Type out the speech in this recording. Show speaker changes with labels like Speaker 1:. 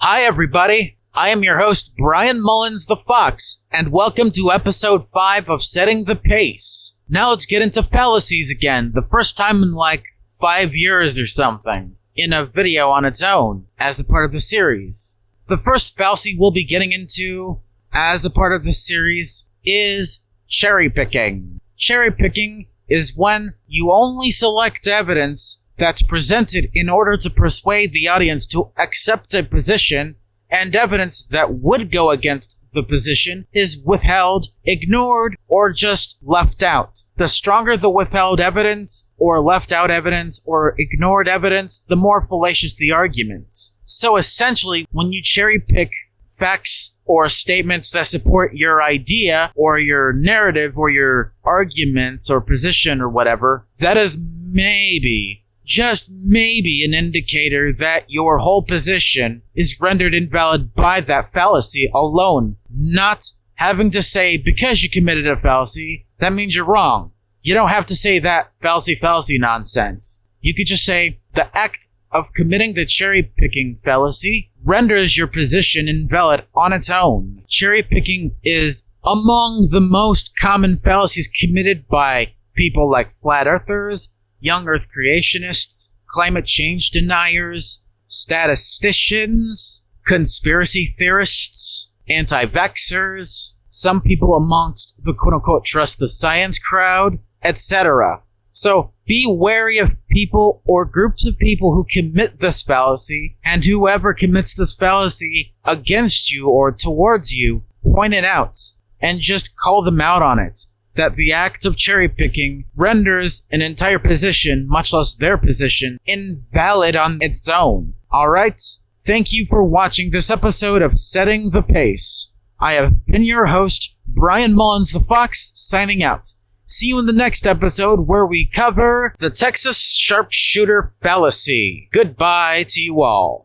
Speaker 1: Hi everybody, I am your host Brian Mullins the Fox, and welcome to episode 5 of Setting the Pace. Now let's get into fallacies again, the first time in like 5 years or something, in a video on its own, as a part of the series. The first fallacy we'll be getting into, as a part of the series, is cherry picking. Cherry picking is when you only select evidence that's presented in order to persuade the audience to accept a position, and evidence that would go against the position is withheld, ignored, or just left out. The stronger the withheld evidence, or left out evidence, or ignored evidence, the more fallacious the argument. So essentially, when you cherry pick facts or statements that support your idea, or your narrative, or your argument, or position, or whatever, that is maybe, just maybe, an indicator that your whole position is rendered invalid by that fallacy alone. Not having to say, because you committed a fallacy, that means you're wrong. You don't have to say that fallacy nonsense. You could just say, the act of committing the cherry-picking fallacy renders your position invalid on its own. Cherry-picking is among the most common fallacies committed by people like flat earthers, young Earth creationists, climate change deniers, statisticians, conspiracy theorists, anti-vaxxers, some people amongst the quote-unquote trust the science crowd, etc. So be wary of people or groups of people who commit this fallacy, and whoever commits this fallacy against you or towards you, point it out and just call them out on it. That the act of cherry-picking renders an entire position, much less their position, invalid on its own. Alright? Thank you for watching this episode of Setting the Pace. I have been your host, Brian Mullins the Fox, signing out. See you in the next episode where we cover the Texas sharpshooter fallacy. Goodbye to you all.